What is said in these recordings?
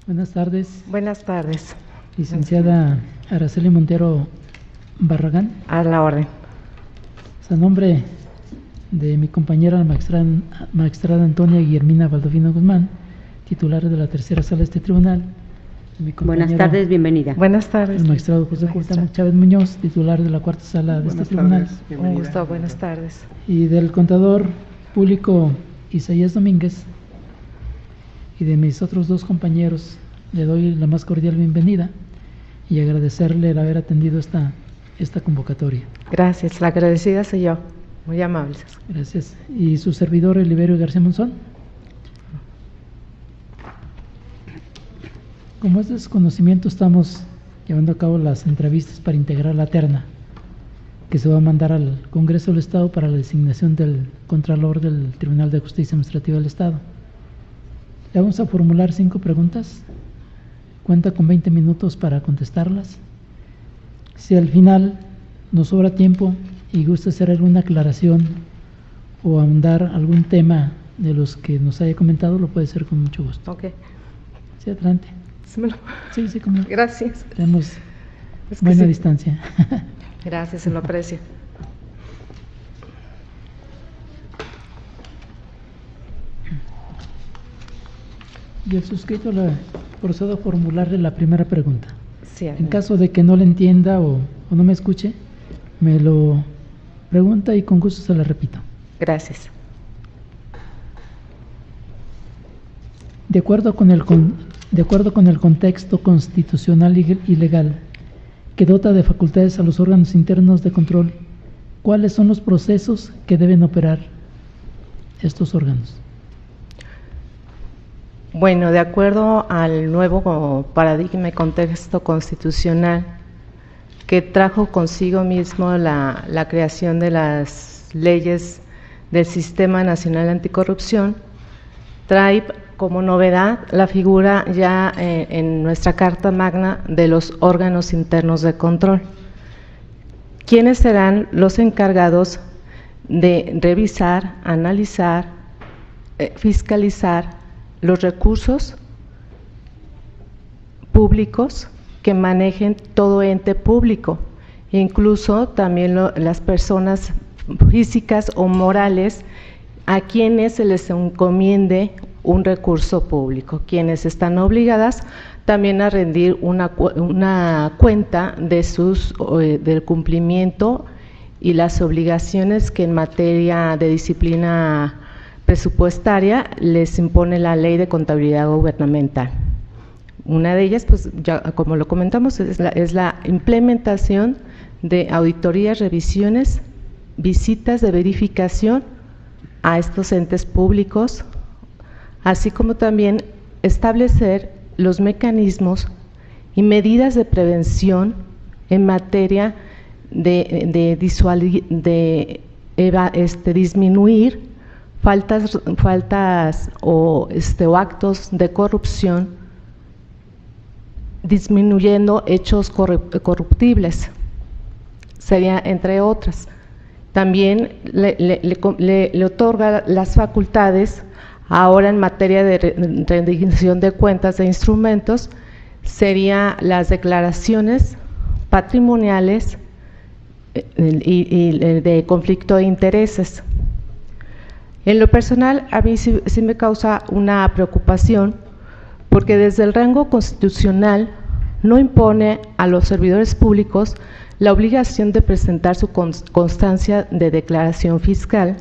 Buenas tardes. Buenas tardes. Licenciada Araceli Montero Barragán. A la orden. A nombre de mi compañera magistrada Antonia Guillermina Baldovino Guzmán, titular de la tercera sala de este tribunal. Buenas tardes, bienvenida. Buenas tardes. El magistrado José Cuauhtémoc Chávez Muñoz, titular de la cuarta sala de este tribunal. Un gusto, buenas tardes. Y del contador público Isaías Domínguez, y de mis otros dos compañeros, le doy la más cordial bienvenida y agradecerle el haber atendido esta convocatoria. Gracias, la agradecida soy yo. Muy amables. Gracias. ¿Y su servidor, Eliverio García Monzón? Como es de su conocimiento, estamos llevando a cabo las entrevistas para integrar la terna que se va a mandar al Congreso del Estado para la designación del Contralor del Tribunal de Justicia Administrativa del Estado. Le vamos a formular 5 preguntas. Cuenta con 20 minutos para contestarlas. Si al final nos sobra tiempo y gusta hacer alguna aclaración o ahondar algún tema de los que nos haya comentado, lo puede hacer con mucho gusto. Ok. Sí, adelante. Sí, como gracias. Tenemos buena distancia. Gracias, se lo aprecio. Y el suscrito le procedo a formularle la primera pregunta. Sí, en caso de que no le entienda o no me escuche, me lo pregunta y con gusto se la repito. Gracias. De acuerdo con el contexto constitucional y legal que dota de facultades a los órganos internos de control, ¿cuáles son los procesos que deben operar estos órganos? Bueno, de acuerdo al nuevo paradigma y contexto constitucional que trajo consigo mismo la creación de las leyes del Sistema Nacional Anticorrupción, trae como novedad la figura ya en nuestra Carta Magna de los órganos internos de control. ¿Quiénes serán los encargados de revisar, analizar, fiscalizar los recursos públicos que manejen todo ente público, incluso también las personas físicas o morales a quienes se les encomiende un recurso público, quienes están obligadas también a rendir una cuenta de del cumplimiento y las obligaciones que en materia de disciplina presupuestaria les impone la Ley de Contabilidad Gubernamental. Una de ellas, pues ya como lo comentamos, es la implementación de auditorías, revisiones, visitas de verificación a estos entes públicos, así como también establecer los mecanismos y medidas de prevención en materia de disminuir faltas o actos de corrupción, disminuyendo hechos corruptibles, sería entre otras. También le otorga las facultades ahora en materia de rendición de cuentas de instrumentos, serían las declaraciones patrimoniales y de conflicto de intereses. En lo personal, a mí sí me causa una preocupación, porque desde el rango constitucional no impone a los servidores públicos la obligación de presentar su constancia de declaración fiscal,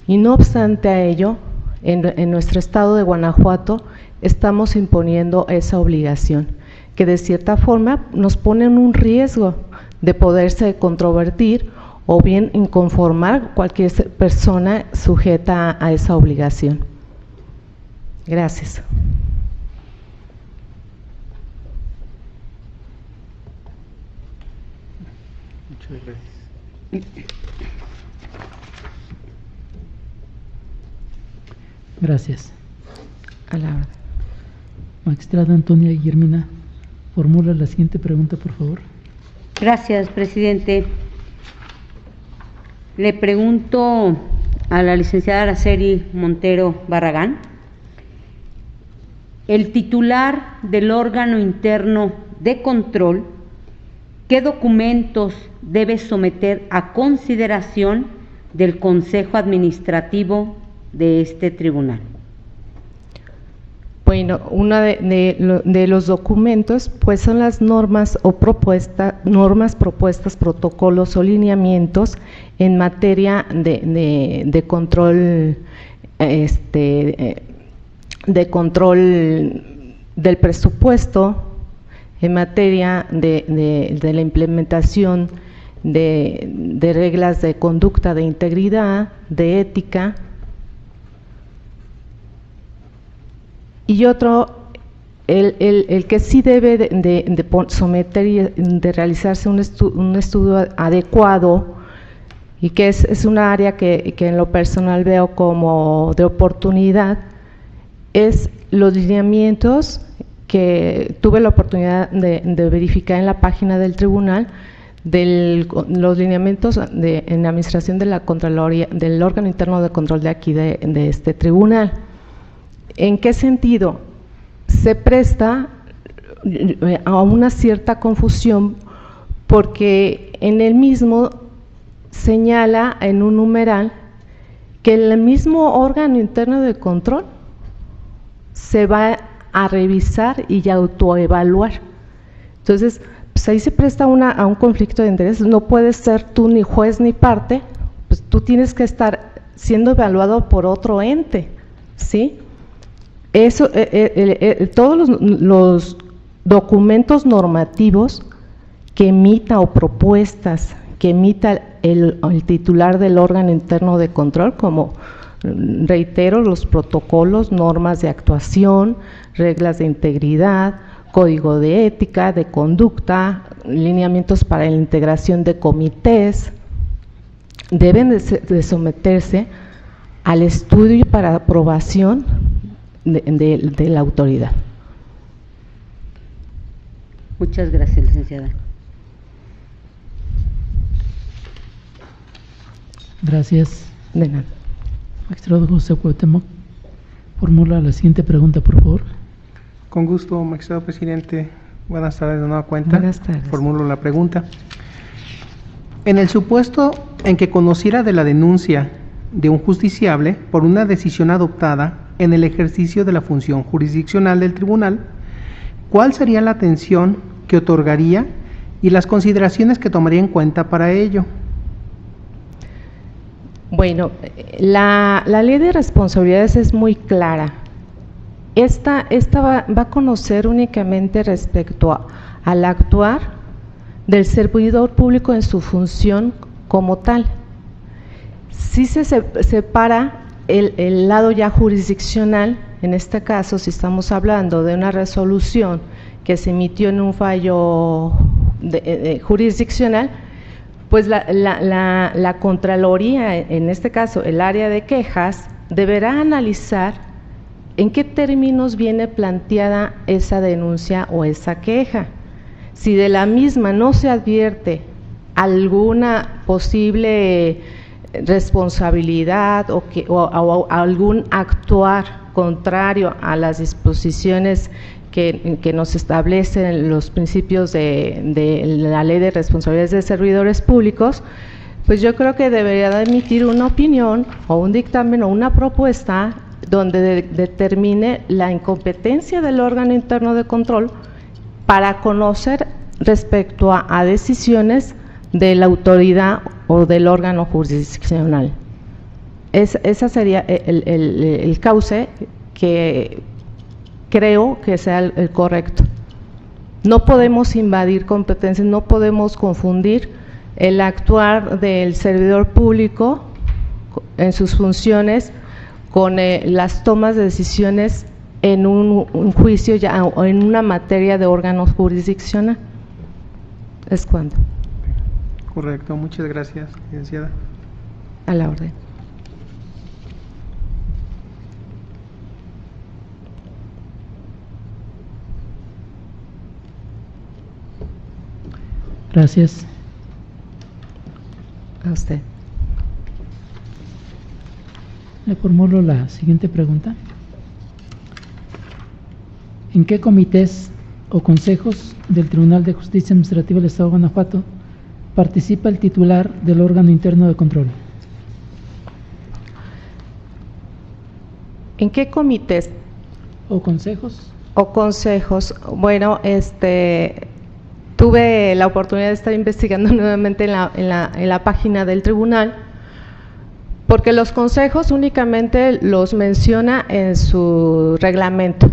y no obstante a ello, en nuestro estado de Guanajuato estamos imponiendo esa obligación, que de cierta forma nos pone en un riesgo de poderse controvertir o bien inconformar cualquier persona sujeta a esa obligación. Gracias. Muchas gracias. Gracias. A la orden. Magistrada Antonia Guillermina, formula la siguiente pregunta, por favor. Gracias, presidente. Le pregunto a la licenciada Araceli Montero Barragán el titular del órgano interno de control, ¿qué documentos debe someter a consideración del Consejo Administrativo de este tribunal? Bueno, uno de los documentos pues son las normas propuestas, protocolos o lineamientos en materia de control, de control del presupuesto, en materia de la implementación de reglas de conducta, de integridad, de ética. Y otro, el que sí debe de someter y de realizarse un estudio adecuado, y que es un área que en lo personal veo como de oportunidad, es los lineamientos que tuve la oportunidad de verificar en la página del tribunal, los lineamientos en la administración de la Contraloría, del órgano interno de control de aquí de este tribunal. ¿En qué sentido? Se presta a una cierta confusión porque en el mismo señala en un numeral que el mismo órgano interno de control se va a revisar y autoevaluar. Entonces, pues ahí se presta a un conflicto de intereses. No puedes ser tú ni juez ni parte, pues tú tienes que estar siendo evaluado por otro ente, ¿sí? Eso, todos los documentos normativos que emita o propuestas que emita el titular del órgano interno de control, como reitero, los protocolos, normas de actuación, reglas de integridad, código de ética, de conducta, lineamientos para la integración de comités, deben de someterse al estudio para aprobación de la autoridad. Muchas gracias, licenciada. Gracias. De nada. Magistrado José Cuauhtémoc, formula la siguiente pregunta, por favor. Con gusto, magistrado presidente. Buenas tardes de nueva cuenta. Buenas tardes. Formulo la pregunta. En el supuesto en que conociera de la denuncia de un justiciable por una decisión adoptada en el ejercicio de la función jurisdiccional del tribunal, ¿cuál sería la atención que otorgaría y las consideraciones que tomaría en cuenta para ello? Bueno, la ley de responsabilidades es muy clara. Esta va a conocer únicamente respecto al actuar del servidor público en su función como tal. Sí se separa el lado ya jurisdiccional. En este caso, si estamos hablando de una resolución que se emitió en un fallo jurisdiccional, pues la Contraloría, en este caso el área de quejas, deberá analizar en qué términos viene planteada esa denuncia o esa queja. Si de la misma no se advierte alguna posible responsabilidad o algún actuar contrario a las disposiciones que nos establecen los principios de la Ley de Responsabilidades de Servidores Públicos, pues yo creo que debería de emitir una opinión o un dictamen o una propuesta donde determine la incompetencia del órgano interno de control para conocer respecto a decisiones de la autoridad o del órgano jurisdiccional. Ese sería el cauce que creo que sea el correcto. No podemos invadir competencias, no podemos confundir el actuar del servidor público en sus funciones con las tomas de decisiones en un juicio ya o en una materia de órganos jurisdiccional. Es cuando. Correcto, muchas gracias, licenciada. A la orden. Gracias. A usted. Le formulo la siguiente pregunta. ¿En qué comités o consejos del Tribunal de Justicia Administrativa del Estado de Guanajuato participa el titular del órgano interno de control? ¿En qué comités ¿O consejos? o consejos? Bueno, tuve la oportunidad de estar investigando nuevamente en la página del tribunal, porque los consejos únicamente los menciona en su reglamento,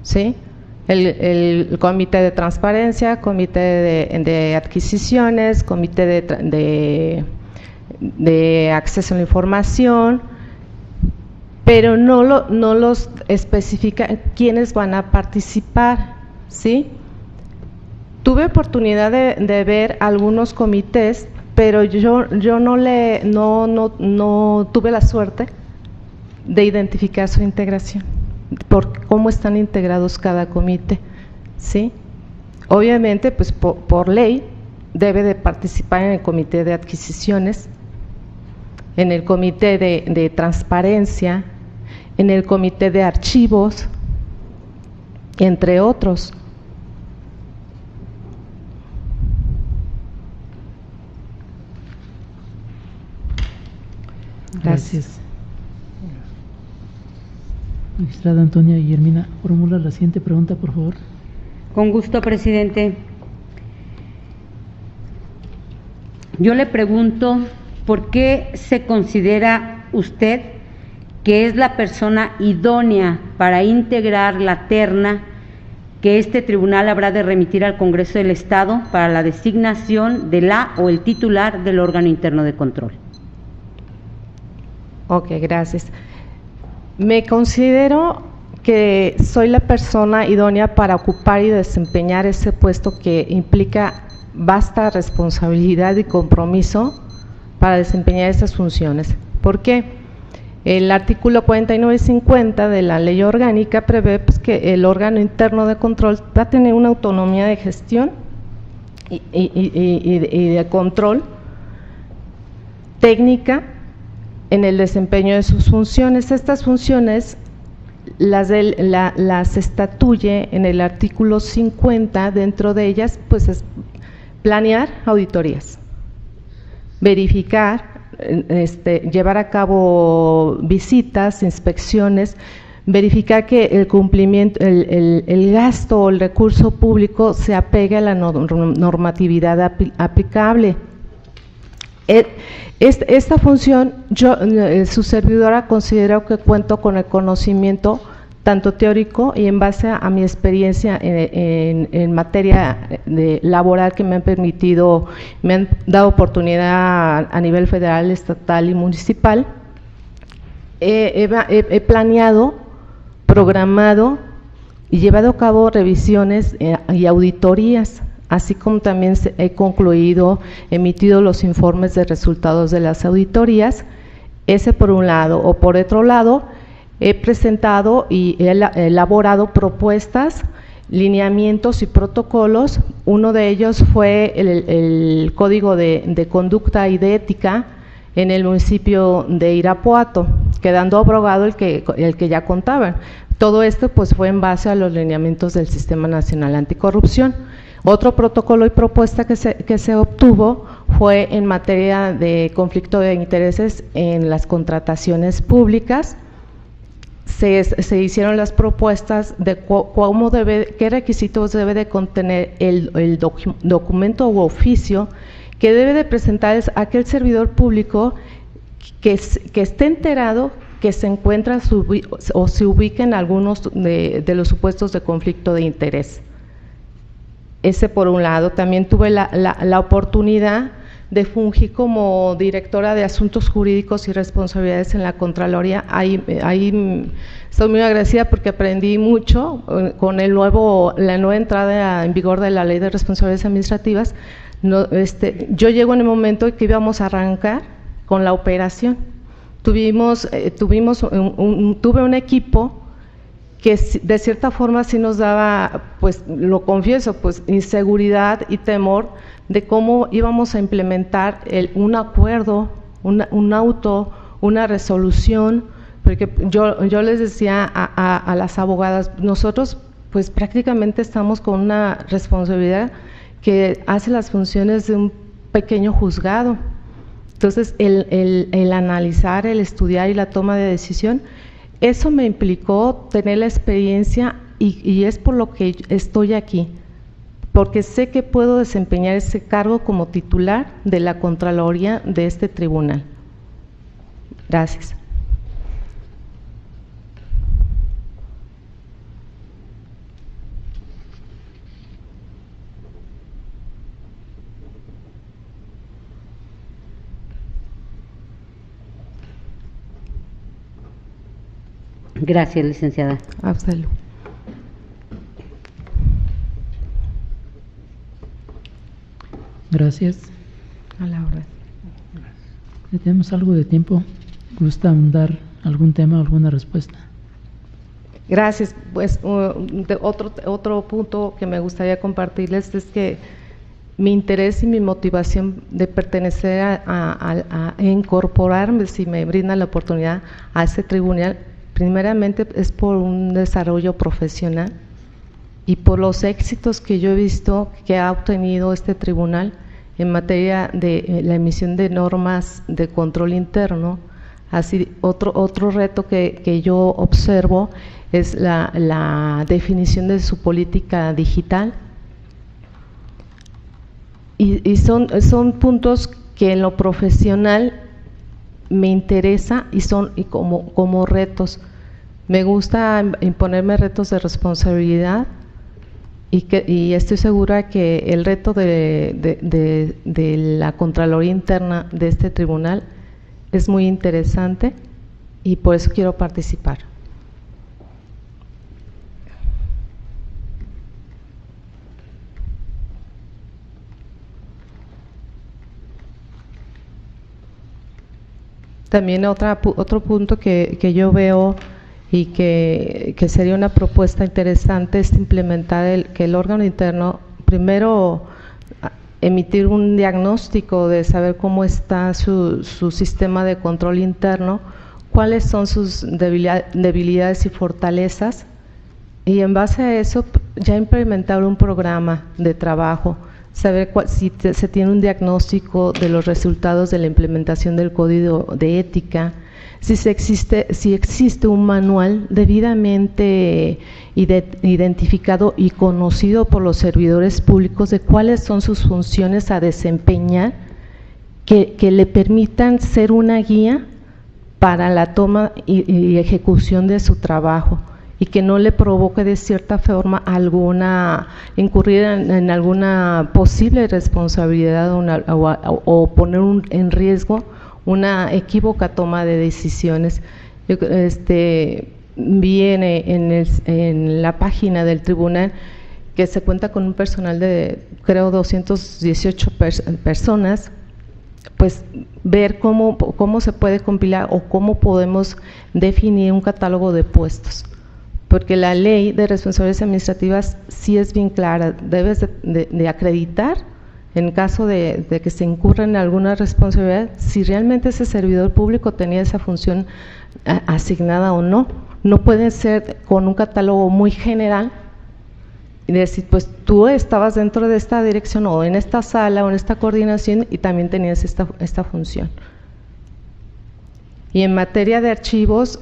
¿sí? El comité de transparencia, comité de adquisiciones, comité de acceso a la información, pero no los especifica quiénes van a participar, ¿sí? Tuve oportunidad de ver algunos comités, pero yo no tuve la suerte de identificar su integración, por cómo están integrados cada comité, ¿sí? Obviamente, pues por ley debe de participar en el comité de adquisiciones, en el comité de transparencia, en el comité de archivos, entre otros. Gracias. Magistrada Antonia Guillermina, formula la siguiente pregunta, por favor. Con gusto, presidente. Yo le pregunto, ¿por qué se considera usted que es la persona idónea para integrar la terna que este tribunal habrá de remitir al Congreso del Estado para la designación de la o el titular del órgano interno de control? Ok, gracias. Me considero que soy la persona idónea para ocupar y desempeñar ese puesto que implica vasta responsabilidad y compromiso para desempeñar esas funciones. ¿Por qué? El artículo 49 y 50 de la ley orgánica prevé pues, que el órgano interno de control va a tener una autonomía de gestión y de control técnica en el desempeño de sus funciones. Estas funciones las estatuye en el artículo 50, dentro de ellas pues es planear auditorías, verificar, llevar a cabo visitas, inspecciones, verificar que el cumplimiento, el gasto o el recurso público se apegue a la normatividad aplicable. Esta función, su servidora, considero que cuento con el conocimiento tanto teórico y en base a mi experiencia en materia laboral que me han dado oportunidad a nivel federal, estatal y municipal. He planeado, programado y llevado a cabo revisiones y auditorías, así como también he concluido, emitido los informes de resultados de las auditorías. Ese por un lado, o por otro lado, he presentado y he elaborado propuestas, lineamientos y protocolos. Uno de ellos fue el Código de Conducta y de Ética en el municipio de Irapuato, quedando abrogado el que ya contaban. Todo esto pues fue en base a los lineamientos del Sistema Nacional Anticorrupción. Otro protocolo y propuesta que se obtuvo fue en materia de conflicto de intereses en las contrataciones públicas. Se hicieron las propuestas de qué requisitos debe de contener el documento u oficio que debe de presentar aquel servidor público que esté enterado que se encuentra o se ubica en algunos de los supuestos de conflicto de interés. Ese por un lado. También tuve la oportunidad de fungir como directora de Asuntos Jurídicos y Responsabilidades en la Contraloría. Ahí estoy muy agradecida porque aprendí mucho con la nueva entrada en vigor de la Ley de Responsabilidades Administrativas. Yo llego en el momento en que íbamos a arrancar con la operación. Tuve un equipo que de cierta forma sí nos daba, pues lo confieso, pues inseguridad y temor de cómo íbamos a implementar un acuerdo, una resolución, porque yo les decía a las abogadas, nosotros pues prácticamente estamos con una responsabilidad que hace las funciones de un pequeño juzgado. Entonces, el analizar, el estudiar y la toma de decisión, eso me implicó tener la experiencia y es por lo que estoy aquí, porque sé que puedo desempeñar ese cargo como titular de la Contraloría de este tribunal. Gracias. Gracias, licenciada. Hasta luego. Gracias. A la orden. Ya tenemos algo de tiempo. ¿Gusta ahondar algún tema, alguna respuesta? Gracias. Pues otro punto que me gustaría compartirles es que mi interés y mi motivación de pertenecer a incorporarme, si me brindan la oportunidad, a este tribunal, primeramente es por un desarrollo profesional y por los éxitos que yo he visto que ha obtenido este tribunal en materia de la emisión de normas de control interno. Así, otro reto que yo observo es la definición de su política digital. Y son puntos que en lo profesional me interesa y son como retos. Me gusta imponerme retos de responsabilidad y estoy segura que el reto de la Contraloría Interna de este tribunal es muy interesante y por eso quiero participar. También otro punto que yo veo y que sería una propuesta interesante es implementar que el órgano interno, primero emitir un diagnóstico de saber cómo está su sistema de control interno, cuáles son sus debilidades y fortalezas, y en base a eso ya implementar un programa de trabajo, saber si se tiene un diagnóstico de los resultados de la implementación del código de ética, si existe un manual debidamente identificado y conocido por los servidores públicos de cuáles son sus funciones a desempeñar, que le permitan ser una guía para la toma y ejecución de su trabajo, y que no le provoque de cierta forma incurrir en alguna posible responsabilidad o poner en riesgo una equívoca toma de decisiones. Viene en la página del tribunal que se cuenta con un personal de, creo, 218 personas, pues ver cómo se puede compilar o cómo podemos definir un catálogo de puestos. Porque la ley de responsabilidades administrativas sí es bien clara, debes de acreditar en caso de que se incurra en alguna responsabilidad, si realmente ese servidor público tenía esa función asignada o no. No puede ser con un catálogo muy general y decir, pues tú estabas dentro de esta dirección o en esta sala o en esta coordinación y también tenías esta función. Y en materia de archivos,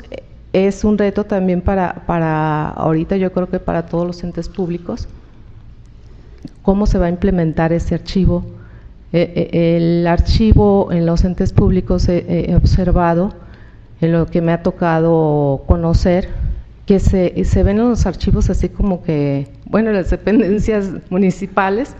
es un reto también para ahorita, yo creo que para todos los entes públicos, cómo se va a implementar ese archivo. El archivo en los entes públicos he observado, en lo que me ha tocado conocer, que se ven los archivos así como que, bueno, las dependencias municipales,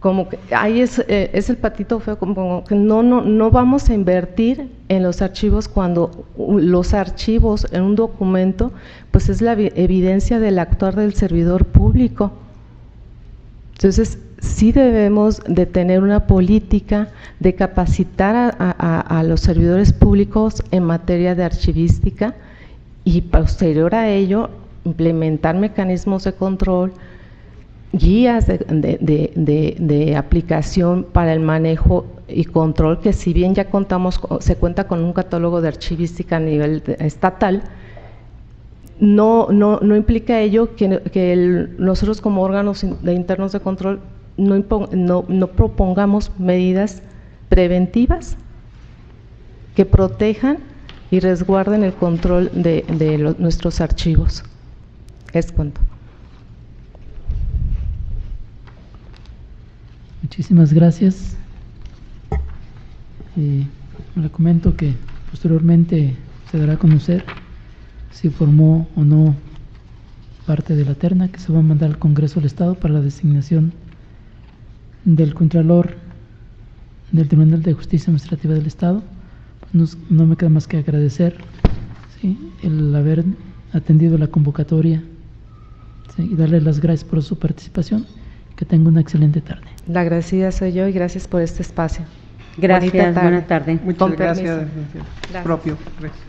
como que ahí es el patito feo, como que no vamos a invertir en los archivos cuando los archivos en un documento pues es la evidencia del actuar del servidor público. Entonces sí debemos de tener una política de capacitar a los servidores públicos en materia de archivística y posterior a ello implementar mecanismos de control, guías de aplicación para el manejo y control, que si bien ya se cuenta con un catálogo de archivística a nivel estatal, no implica ello que nosotros como órganos internos de control no propongamos medidas preventivas que protejan y resguarden el control de nuestros archivos. Es cuanto. Muchísimas gracias. Le comento que posteriormente se dará a conocer si formó o no parte de la terna que se va a mandar al Congreso del Estado para la designación del Contralor del Tribunal de Justicia Administrativa del Estado. No me queda más que agradecer, ¿sí?, el haber atendido la convocatoria, ¿sí?, y darle las gracias por su participación. Que tenga una excelente tarde. La agradecida soy yo y gracias por este espacio. Gracias, buena tarde. Muchas Con gracias, permiso. licenciado. Gracias. Propio. Gracias.